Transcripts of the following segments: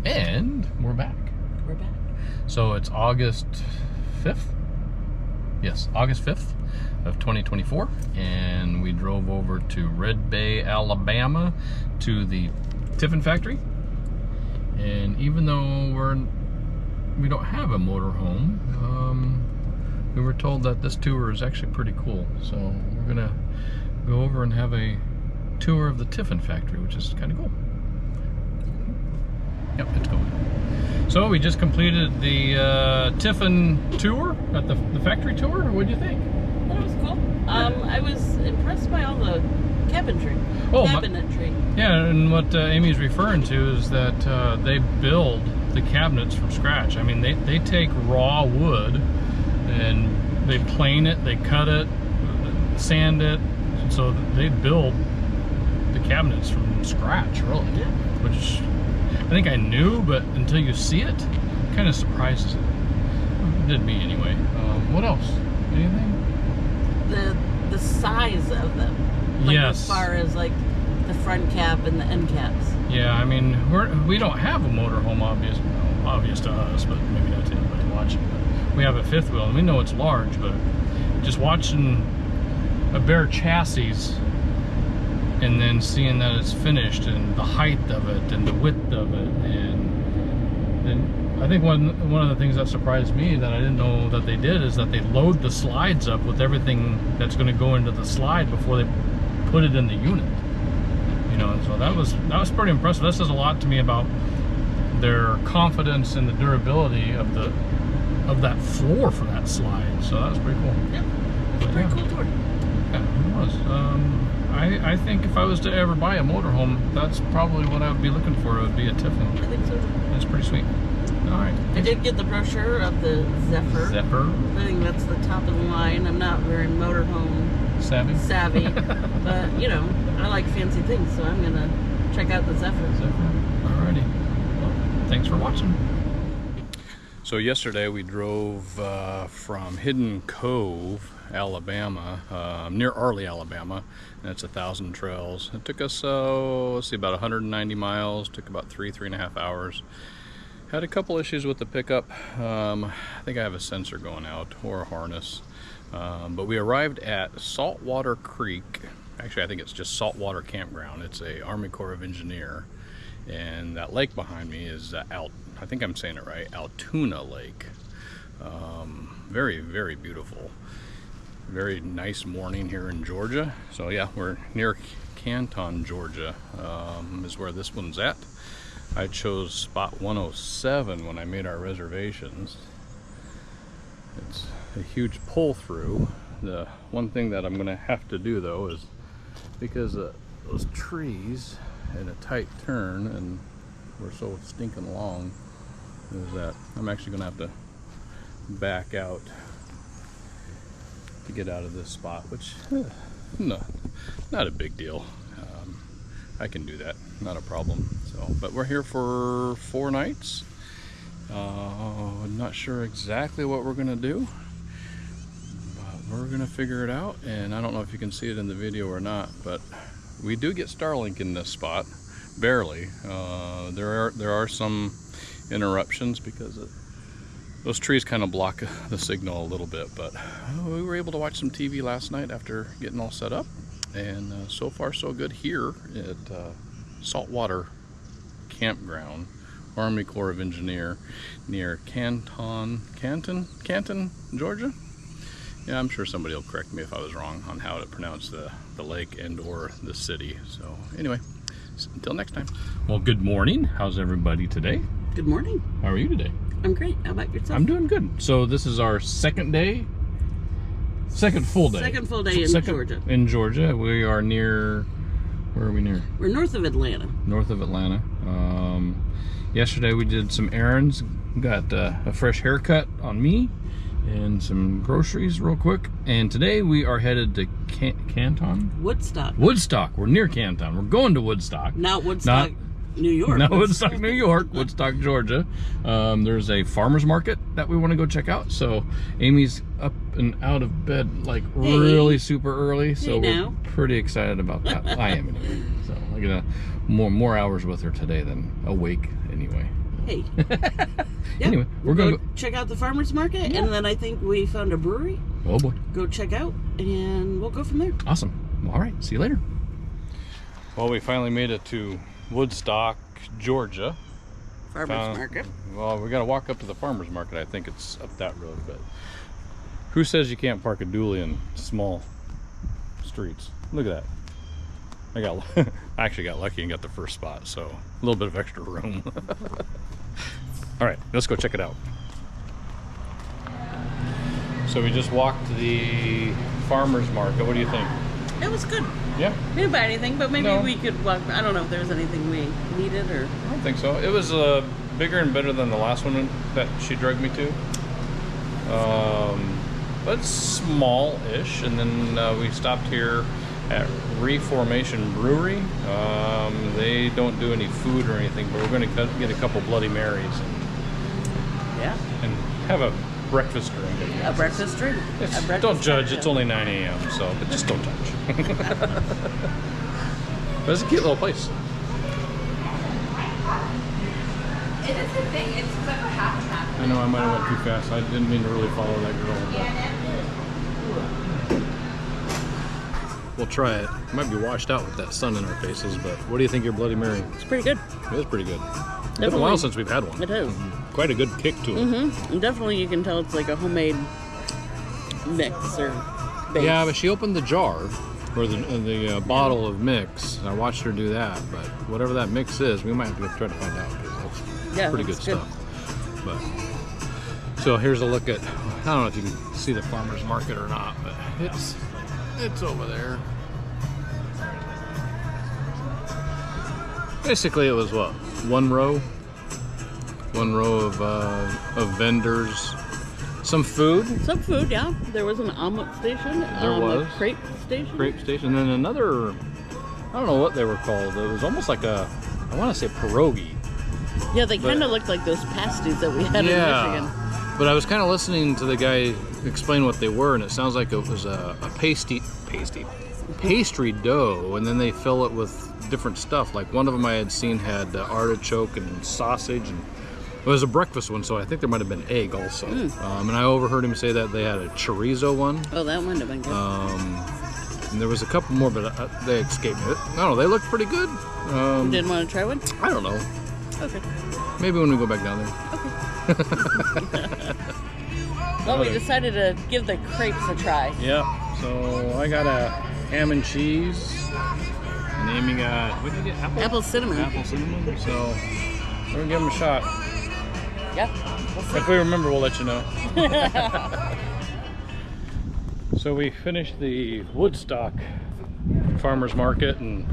And we're back. We're back. So it's August 5th. Yes, August 5th of 2024. And we drove over to Red Bay, Alabama to the Tiffin factory. And even though we don't have a motorhome, we were told that this tour is actually pretty cool. So we're gonna go over and have a tour of the Tiffin factory, which is kind of cool. Yep, it's going. So we just completed the Tiffin tour, at the factory tour. What do you think? That was cool. I was impressed by all the cabinetry. Yeah, and what Amy's referring to is that they build the cabinets from scratch. I mean, they take raw wood and they plane it, they cut it, sand it, so they build the cabinets from scratch, really. Yeah. Which I think I knew, but until you see it, kind of surprises it. It did me anyway. What else? Anything? The size of them. Like, yes. As far as like the front cap and the end caps. Yeah, I mean, we don't have a motorhome, obvious to us, but maybe not to anybody watching. But we have a fifth wheel, and we know it's large, but just watching a bare chassis and then seeing that it's finished and the height of it and the width of it, and I think one of the things that surprised me that I didn't know that they did is that they load the slides up with everything that's going to go into the slide before they put it in the unit. You know, and so that was pretty impressive. That says a lot to me about their confidence in the durability of that floor for that slide. So that was pretty cool. Yeah, pretty cool tour. Yeah, it was. I think if I was to ever buy a motorhome, that's probably what I would be looking for. It would be a Tiffin. I think so. That's pretty sweet. All right. I did get the brochure of the Zephyr. Zephyr. I think that's the top of the line. I'm not very motorhome savvy, but you know, I like fancy things, so I'm gonna check out the Zephyr. Alrighty. Well, thanks for watching. So yesterday we drove from Hidden Cove, Alabama, near Arley, Alabama, and it's 1,000 trails. It took us, let's see, about 190 miles. Took about 3.5 hours. Had a couple issues with the pickup. I think I have a sensor going out or a harness. But we arrived at Saltwater Creek. Actually, I think it's just Sweetwater Campground. It's a Army Corps of Engineer. And that lake behind me is I think I'm saying it right, Allatoona Lake. Very, very beautiful. Very nice morning here in Georgia. So yeah, we're near Canton, Georgia, is where this one's at. I chose spot 107 when I made our reservations. It's a huge pull through. The one thing that I'm gonna have to do though is, because those trees in a tight turn and we're so stinking long, is that I'm actually gonna have to back out to get out of this spot, which no, not a big deal. I can do that, not a problem. So, but we're here for 4 nights. I'm not sure exactly what we're gonna do, but we're gonna figure it out. And I don't know if you can see it in the video or not, but we do get Starlink in this spot, barely. There are some interruptions because those trees kind of block the signal a little bit, but we were able to watch some TV last night after getting all set up, and so far so good here at Sweetwater Campground, Army Corps of Engineer, near Canton, Georgia. Yeah, I'm sure somebody will correct me if I was wrong on how to pronounce the lake and or the city. So anyway, until next time. Well, good morning. How's everybody today? Good morning. How are you today? I'm great. How about yourself? I'm doing good. So this is our second full day. Second full day in Georgia. In Georgia. We are near, where are we near? We're north of Atlanta. North of Atlanta. Yesterday we did some errands. Got a fresh haircut on me and some groceries real quick. And today we are headed to Canton? Woodstock. Woodstock. We're near Canton. We're going to Woodstock. Not Woodstock, New York. No, Woodstock, New York. Woodstock, Georgia. There's a farmer's market that we want to go check out. So Amy's up and out of bed like really super early. So we're pretty excited about that. I am anyway. So I get more hours with her today than awake anyway. hey. Anyway, we're going to check out the farmer's market, and then I think we found a brewery. Oh boy. Go check out, and we'll go from there. Awesome. All right, see you later. Well, we finally made it to Woodstock, Georgia. Farmer's market. Well, we got to walk up to the farmer's market. I think it's up that road, but who says you can't park a dually in small streets? Look at that. I actually got lucky and got the first spot, so a little bit of extra room. All right, let's go check it out. So we just walked the farmer's market. What do you think? It was good. Yeah. We didn't buy anything, but maybe we could walk. I don't know if there was anything we needed or. I don't think so. It was bigger and better than the last one that she dragged me to. But small-ish. And then we stopped here at Reformation Brewery. They don't do any food or anything, but we're going to get a couple Bloody Marys. And have a breakfast drink. A breakfast drink? Don't judge, it's only 9 a.m., so, but just don't judge. But it's a cute little place. It is a thing, it's like a half and half. I know I might have went too fast. I didn't mean to really follow that girl. We'll try it. It might be washed out with that sun in our faces, but what do you think of your Bloody Mary? It's pretty good. It is pretty good. It's been a while since we've had one. It is. Quite a good kick to it. And definitely you can tell it's like a homemade mix or base. Yeah, but she opened the jar or the bottle of mix. I watched her do that, but whatever that mix is, we might have to try to find out because that's pretty good stuff. But so here's a look at. I don't know if you can see the farmer's market or not, but it's over there. Basically, it was what, one row of vendors, some food. Some food, yeah. There was an omelet station. There was a crepe station. Crepe station, and then another. I don't know what they were called. It was almost like I want to say pierogi. Yeah, they kind of looked like those pasties that we had in Michigan. But I was kind of listening to the guy explain what they were, and it sounds like it was a pastry dough, and then they fill it with different stuff. Like one of them I had seen had artichoke and sausage, and it was a breakfast one, so I think there might have been egg also. And I overheard him say that they had a chorizo one. Oh, that one would have been good. And there was a couple more, but they escaped me. I don't know, they looked pretty good. You didn't want to try one? I don't know. Okay. Maybe when we go back down there. Okay. Well, we decided to give the crepes a try. Yeah, so I got a ham and cheese, and Amy got, what did you get? Apple cinnamon. Apple cinnamon, so we're gonna give them a shot. Yeah, we'll see. If we remember, we'll let you know. So we finished the Woodstock farmer's market, and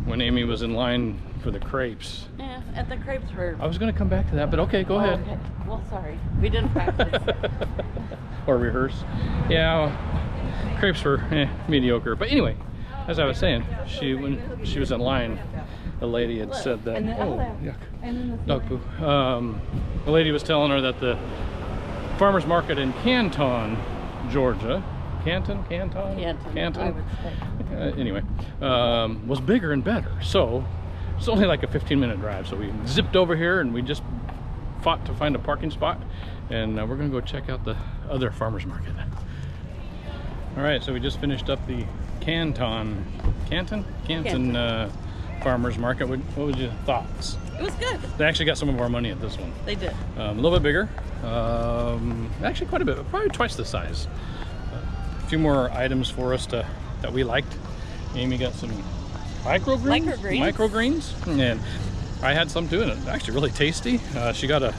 when Amy was in line for the crepes. Yeah, at the crepes were... I was going to come back to that, but okay, go ahead. Okay. Well, sorry. We didn't practice. Or rehearse. Yeah, crepes were mediocre. But anyway, as I was saying, when she was in line, the lady had said that, oh, yuck, dog poo. The lady was telling her that the farmer's market in Canton, Georgia, Canton, anyway, was bigger and better. So it's only like a 15-minute drive. So we zipped over here and we just fought to find a parking spot, and we're gonna go check out the other farmer's market. All right, so we just finished up the Canton farmer's market. What was your thoughts? It was good. They actually got some of our money at this one. They did. A little bit bigger, actually quite a bit, probably twice the size. A few more items for us that we liked. Amy got some microgreens, and I had some too, and it's actually really tasty. She got a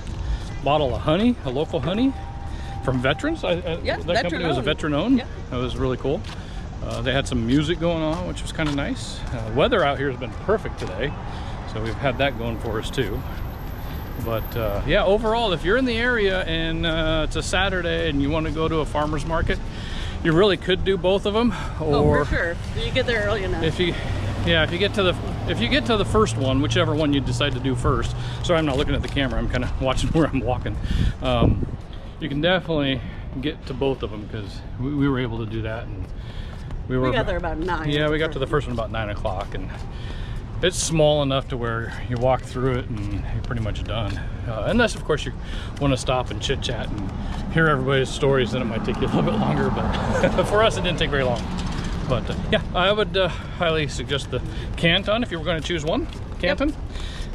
bottle of honey, a local honey from Veterans. Yeah, that company was a veteran-owned. Yeah. That was really cool. They had some music going on, which was kind of nice. Weather out here has been perfect today, so we've had that going for us too. But yeah, overall, if you're in the area and it's a Saturday and you want to go to a farmer's market, you really could do both of them. Or for sure. You get there early enough. If you get to the first one, whichever one you decide to do first. Sorry, I'm not looking at the camera. I'm kind of watching where I'm walking. You can definitely get to both of them because we were able to do that, and we got there about 9. Yeah, we got to the first one about 9 o'clock, and It's small enough to where you walk through it and you're pretty much done. Unless, of course, you want to stop and chit chat and hear everybody's stories, then it might take you a little bit longer. But for us, it didn't take very long. But yeah, I would highly suggest the Canton if you were going to choose one. Canton,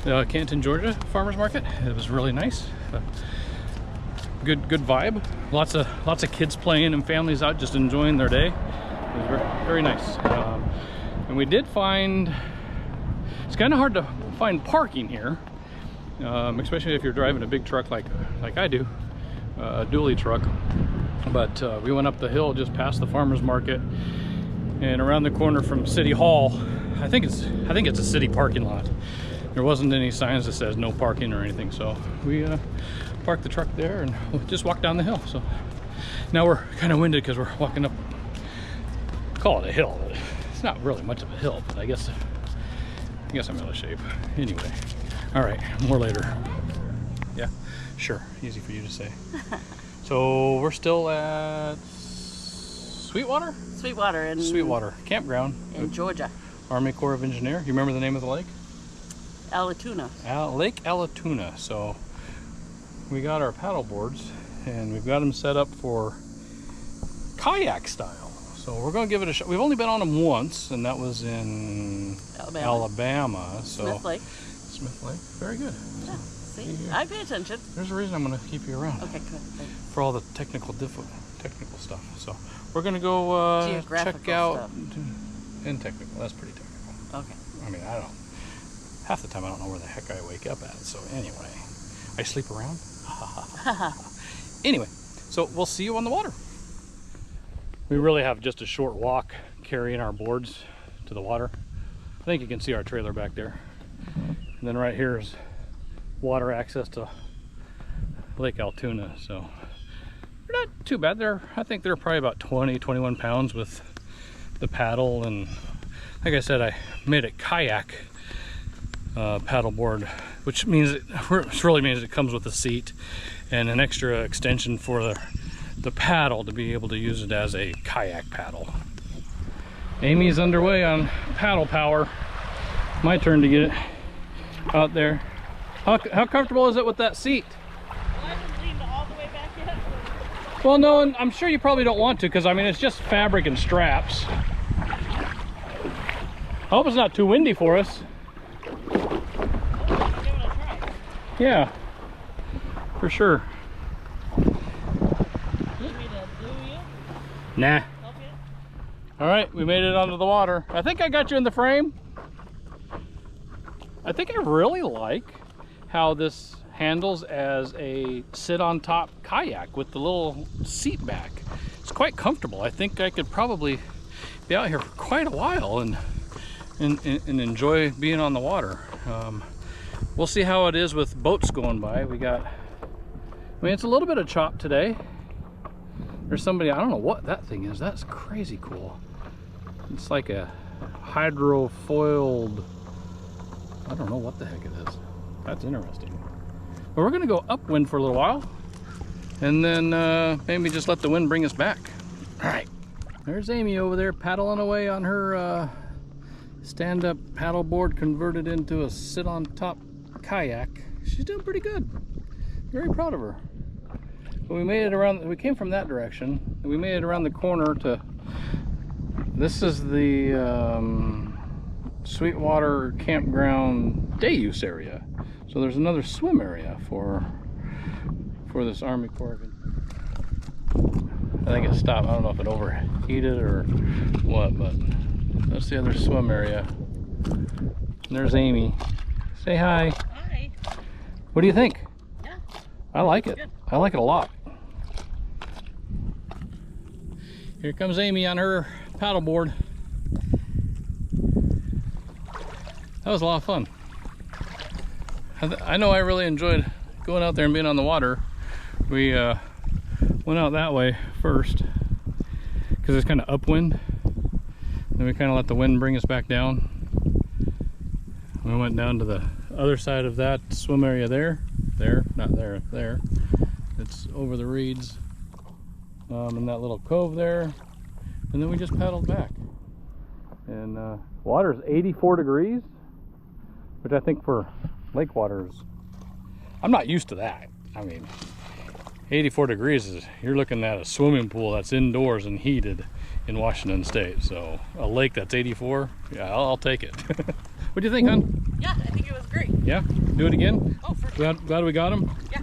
Canton, Georgia Farmers Market. It was really nice. Good vibe. Lots of kids playing and families out just enjoying their day. It was very, very nice. And we did find. It's kind of hard to find parking here, especially if you're driving a big truck like I do, a dually truck. But we went up the hill just past the farmers market and around the corner from City Hall. I think it's a city parking lot. There wasn't any signs that says no parking or anything, so we parked the truck there and just walked down the hill. So now we're kind of winded because we're walking up. Call it a hill. It's not really much of a hill, but I guess I'm out of shape. Anyway, all right, more later. Yeah, sure, easy for you to say. So we're still at Sweetwater Campground in Georgia. Army Corps of Engineers. You remember the name of the lake? Allatoona. Lake Allatoona. So we got our paddle boards and we've got them set up for kayak style. So we're going to give it a shot. We've only been on them once, and that was in Alabama. So Smith Lake. Very good. Yeah, see, I pay attention. There's a reason I'm going to keep you around. Okay, good. Thanks. For all the technical stuff. So we're going to go check out. Stuff. And technical. That's pretty technical. Okay. I mean, I don't. Half the time I don't know where the heck I wake up at. So anyway, I sleep around. Anyway, so we'll see you on the water. We really have just a short walk carrying our boards to the water. I think you can see our trailer back there. And then right here is water access to Lake Allatoona. So they're not too bad. I think they're probably about 21 pounds with the paddle. And like I said, I made a kayak paddleboard, which really means it comes with a seat and an extra extension for the paddle to be able to use it as a kayak paddle. Amy's underway on paddle power. My turn to get it out there. How comfortable is it with that seat? Well, I haven't leaned all the way back yet. Well, no, and I'm sure you probably don't want to, because I mean it's just fabric and straps. I hope it's not too windy for us. Give it a try. Yeah, for sure. Nah. Okay. All right, we made it onto the water. I think I got you in the frame. I think I really like how this handles as a sit on top kayak with the little seat back. It's quite comfortable. I think I could probably be out here for quite a while and enjoy being on the water. We'll see how it is with boats going by. I mean, it's a little bit of chop today. There's somebody, I don't know what that thing is. That's crazy cool. It's like a hydrofoiled, I don't know what the heck it is. That's interesting. But we're gonna go upwind for a little while and then maybe just let the wind bring us back. All right, there's Amy over there paddling away on her stand-up paddleboard converted into a sit-on-top kayak. She's doing pretty good. Very proud of her. But we made it around, we came from that direction, and we made it around the corner to, this is the Sweetwater Campground day use area. So there's another swim area for this Army Corps. I think it stopped. I don't know if it overheated or what, but that's the other swim area. And there's Amy. Say hi. Hi. What do you think? Yeah. I like it. Good. I like it a lot. Here comes Amy on her paddleboard. That was a lot of fun. I know I really enjoyed going out there and being on the water. We went out that way first because it's kind of upwind. Then we kind of let the wind bring us back down. We went down to the other side of that swim area there. Not there, there. It's over the reeds in that little cove there. And then we just paddled back. And water's 84 degrees. which I think for lake waters, I'm not used to that. I mean, 84 degrees is, you're looking at a swimming pool that's indoors and heated in Washington State. So a lake that's 84, yeah, I'll take it. What do you think, hon? Yeah, I think it was great. Yeah? Do it again? Oh, for sure. Glad we got them? Yeah.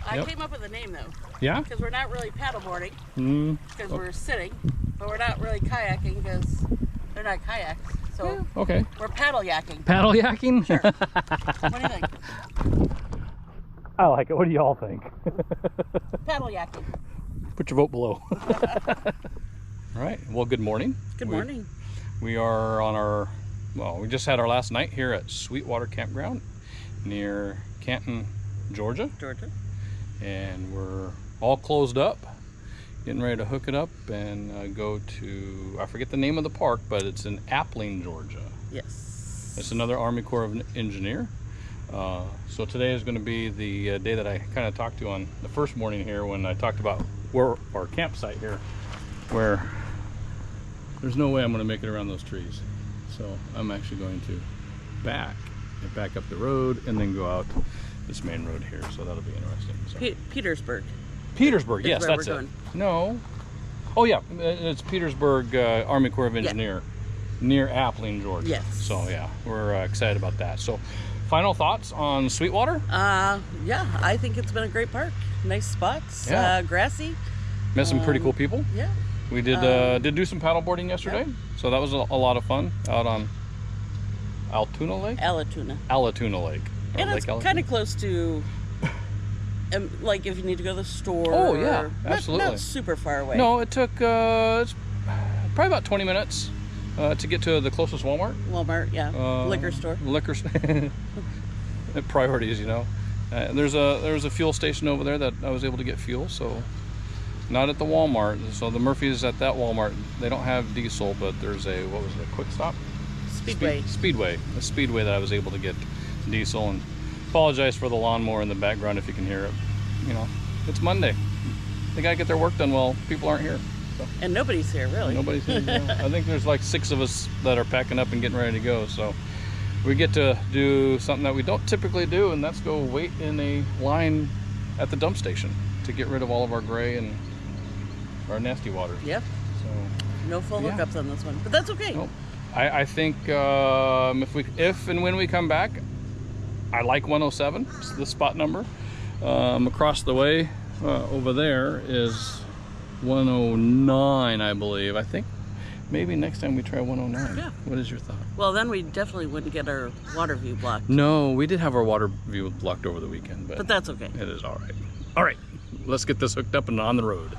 I Yep. came up with a name though. Yeah? Because we're not really paddleboarding, because Oh. we're sitting, but we're not really kayaking because they're not kayaks. So Yeah, okay. we're paddle-yaking. Paddle-yaking? Sure. What do you think? I like it. What do y'all think? Paddle-yaking. Put your vote below. All right. Well, good morning. Good morning. We are on our, well, we just had our last night here at Sweetwater Campground near Canton, Georgia. And we're all closed up, getting ready to hook it up and go to, I forget the name of the park, but it's in Appling, Georgia. Yes. It's another Army Corps of Engineer. So today is going to be the day that I kind of talked to on the first morning here when I talked about where our campsite here, where there's no way I'm going to make it around those trees. So I'm actually going to back up the road and then go out this main road here. So that'll be interesting. So. Petersburg. Petersburg, yes, where that's we're it. going. No. Oh yeah, it's Petersburg Army Corps of Engineer, near Appling, Georgia. Yes. So yeah, we're excited about that. So, final thoughts on Sweetwater? Yeah, I think it's been a great park. Nice spots. Yeah. Grassy. Met some pretty cool people. Yeah. We did do some paddleboarding yesterday, so that was a lot of fun out on Allatoona Lake. Allatoona Lake. And it's kind of close to, like if you need to go to the store. Oh yeah, absolutely. Not super far away. No, it took it's probably about 20 minutes to get to the closest Walmart. Walmart, yeah. Liquor store. Priorities, you know. There's a fuel station over there that I was able to get fuel, so not at the Walmart. So the Murphys at that Walmart, they don't have diesel, but there's a, what was it, a Quick Stop? Speedway. A Speedway that I was able to get diesel. And apologize for the lawnmower in the background if you can hear it. You know, it's Monday. They gotta get their work done while people aren't here. So. And nobody's here, really. Nobody's here. Yeah. I think there's like 6 of us that are packing up and getting ready to go. So we get to do something that we don't typically do, and that's go wait in a line at the dump station to get rid of all of our gray and our nasty water. Yep. So no full hookups on this one, but that's okay. Nope. I think if and when we come back, I like 107. It's the spot number. Across the way over there is 109, I believe. I think maybe next time we try 109. Yeah. What is your thought? Well, then we definitely wouldn't get our water view blocked. No, we did have our water view blocked over the weekend, but that's okay. It is all right. All right, let's get this hooked up and on the road.